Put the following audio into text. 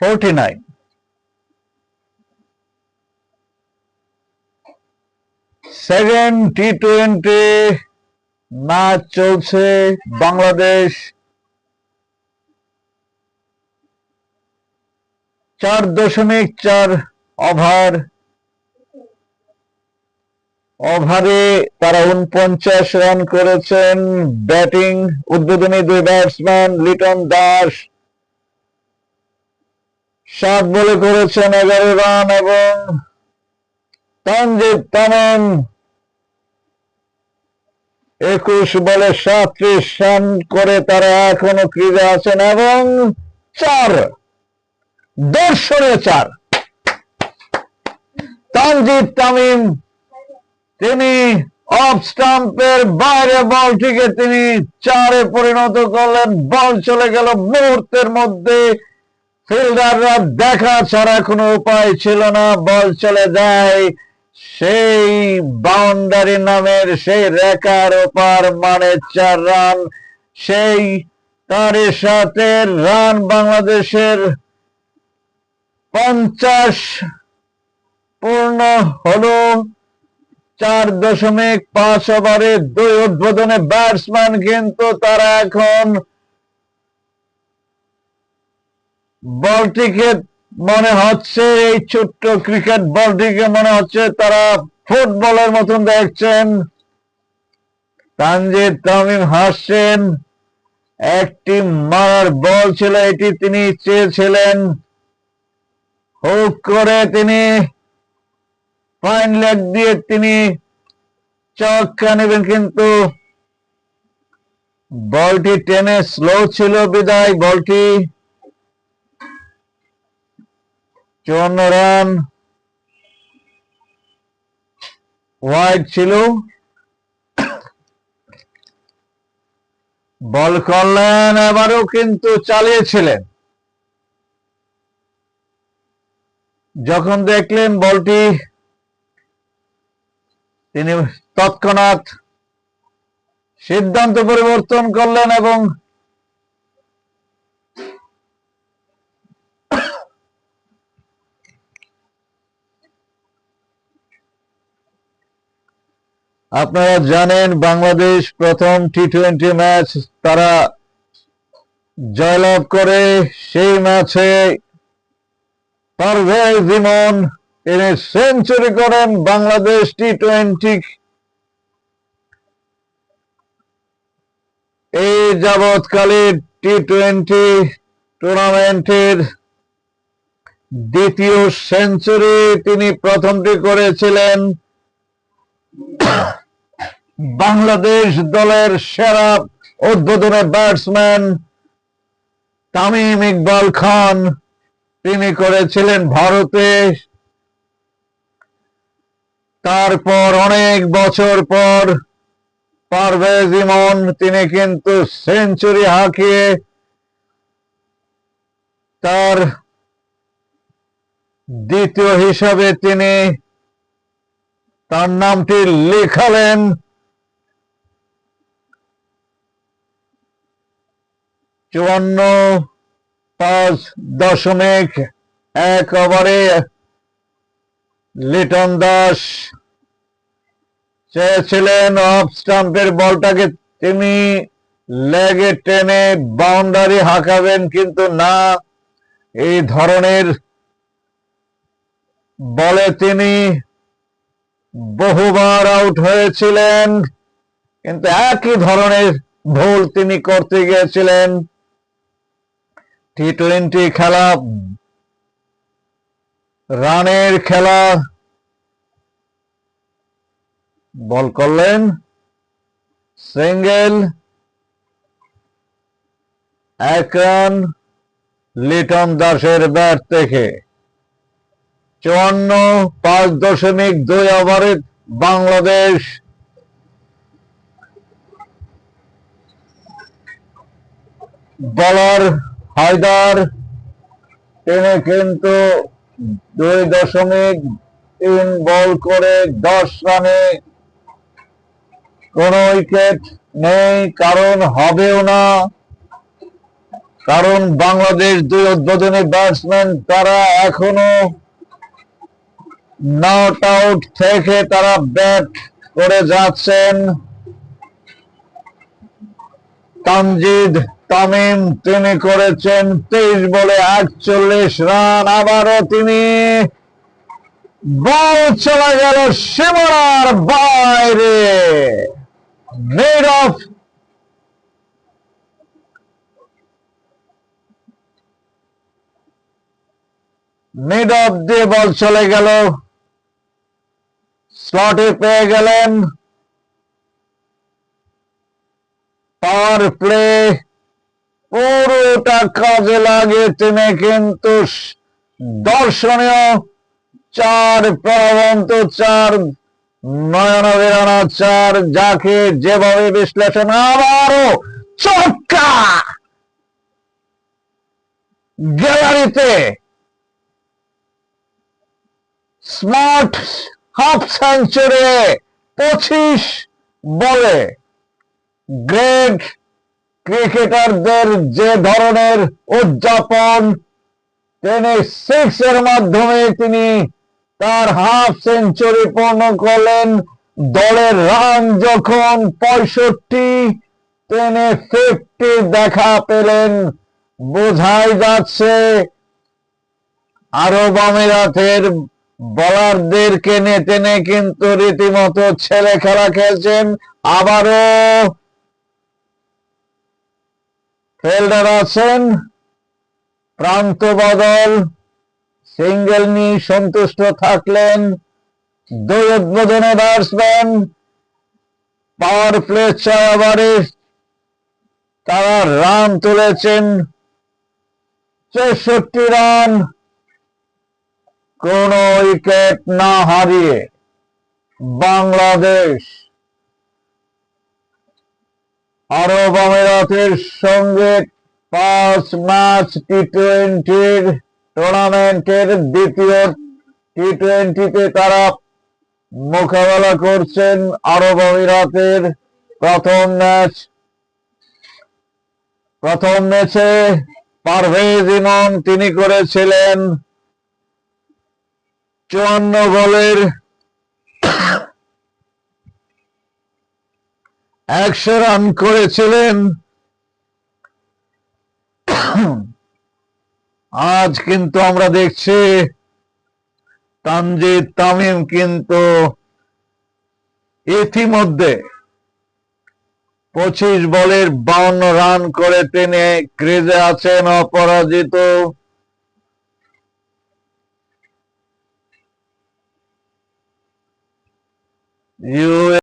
49 second টি-20 match চলছে। বাংলাদেশ 4.4 ওভারে তারা 49 রান করেছেন। ব্যাটিং উদ্বোধনী দুই ব্যাটসম্যান লিটন দাস 7 বলে করেছেন 11 রান এবং তানজিদ তামিম 21 বলে 37 রান করে তারা এখনো ক্রিজে আছেন এবং 4 দর্শনে 4 তানজিদ তামিম তিনি অফ স্টাম্পের বাইরে বলটিকে তিনি 4-এ পরিণত করলেন। বল চলে গেল মুহূর্তের মধ্যে, ফিল্ডাররা দেখা ছাড়া কোনো উপায় ছিল না। বল চলে যায় সেই বাউন্ডারি নামের সেই রেখার ওপার, মানে 4 রান। সেই তারই সাথে রান বাংলাদেশের 50 পূর্ণ হলো। 4.5 ওভারে 2 উদ্বোধনে ব্যাটসম্যান, কিন্তু তারা এখন বলটিকে মনে হচ্ছে, এই ছোট্ট ক্রিকেট বলটিকে মনে হচ্ছে তারা ফুটবলের মতন দেখছেন। তানজিদ তামিম হাসছেন। একটি মারার বল ছিল, এটি তিনি চেয়েছিলেন। হুক করে তিনি ফাইন লেগ দিয়ে তিনি ছক্কা নেবেন, কিন্তু বলটি টেনে স্লো ছিল বিদায় বলটি 54 রান ওয়াইড ছিল। বল করলেন, এবারও কিন্তু চালিয়েছিলেন। যখন দেখলেন বলটি, তিনি তৎক্ষণাৎ সিদ্ধান্ত পরিবর্তন করলেন এবং আপনারা জানেন বাংলাদেশ প্রথম টি-20 ম্যাচ তারা জয়লাভ করে। সেই ম্যাচে পারভেজ ইমন তিনি সেঞ্চুরি করেন। বাংলাদেশ টি-20 এই যাবৎকালে টি-20 টুর্নামেন্টের দ্বিতীয় সেঞ্চুরি তিনি প্রথমটি করেছিলেন। বাংলাদেশ দলের সেরা উদ্বোধনী ব্যাটসম্যান তামিম ইকবাল খান তিনি করেছিলেন ভারতে। তারপর অনেক বছর পর পারভেজ ইমন তিনি কিন্তু সেঞ্চুরি হাঁকিয়ে তার দ্বিতীয় হিসাবে তিনি তার নামটি লেখালেন। 54.1 ওভারে লিটন দাস চেয়েছিলেন অফ স্টাম্পের বলটাকে তিনি লেগে টেনে বাউন্ডারি হাঁকাবেন, কিন্তু না, এই ধরনের বলে তিনি বহুবার আউট হয়েছিলেন, কিন্তু একই ধরনের ভুল তিনি করতে গিয়েছিলেন। টি-20 খেলা রানের খেলা। বল করলেন, সিঙ্গেল, 1 রান লিটন দাসের ব্যাট থেকে। 54.5 ওভারে বাংলাদেশ বলার হায়দার তিনি কিন্তু 2.3 বল করে 10 রানে কোনো উইকেট নেই, কারণ হবেও না, কারণ বাংলাদেশ দুই উদ্বোধনী ব্যাটসম্যান তারা এখনো নট আউট থেকে তারা ব্যাট করে যাচ্ছেন। তানজিদ তামিম তিনি করেছেন 23 বলে 48 রান। আবারও তিনি বল চলে গেল সীমানার বাইরে, মিড অফ দিয়ে বল চলে গেল, স্লটে পেয়ে গেলেন। পাওয়ার প্লে পুরোটা কাজে লাগে তিনি, কিন্তু দর্শনীয় 4 প্রাণবন্ত 4 নয়নাভিরানা 4, যাকে যেভাবে বিশ্লেষণ। আবারও ছক্কা গ্যালারিতে, স্মার্ট হাফ সেঞ্চুরি 25 বলে। গ্রেট ক্রিকেটারদের যে ধরনের উদযাপন, তিনি 6 এর মাধ্যমে তিনি তার হাফ সেঞ্চুরি পূর্ণ করলেন। দলের রান যখন 65, তিনি 50 দেখা পেলেন। বোঝাই যাচ্ছে আরব আমিরাতের বোলারদেরকে নিয়ে তিনি কিন্তু রীতিমতো ছেলে খেলা খেলছেন। আবারও ফিল্ডার আছেন, প্রান্ত বদল, সিঙ্গেল নিয়ে সন্তুষ্ট থাকলেন দুই উদ্বোধনী ব্যাটসম্যান। পাওয়ার প্লে 6 ওভারে তারা রান তুলেছেন 64 রান, কোন উইকেট না হারিয়ে বাংলাদেশ আরব আমিরাতের সঙ্গে 5 ম্যাচ টি-20 টুর্নামেন্টের দ্বিতীয় টি-20তে তারা মোকাবেলা করছেন। আরব আমিরাতের প্রথম ম্যাচে পারভেজ ইমন তিনি করেছিলেন 54 বলের 100 রান করেছিলেন। আজ কিন্তু আমরা দেখছি তানজিদ তামিম কিন্তু ইতিমধ্যে 25 বলের 52 রান করে তিনি ক্রিজে আছেন অপরাজিত।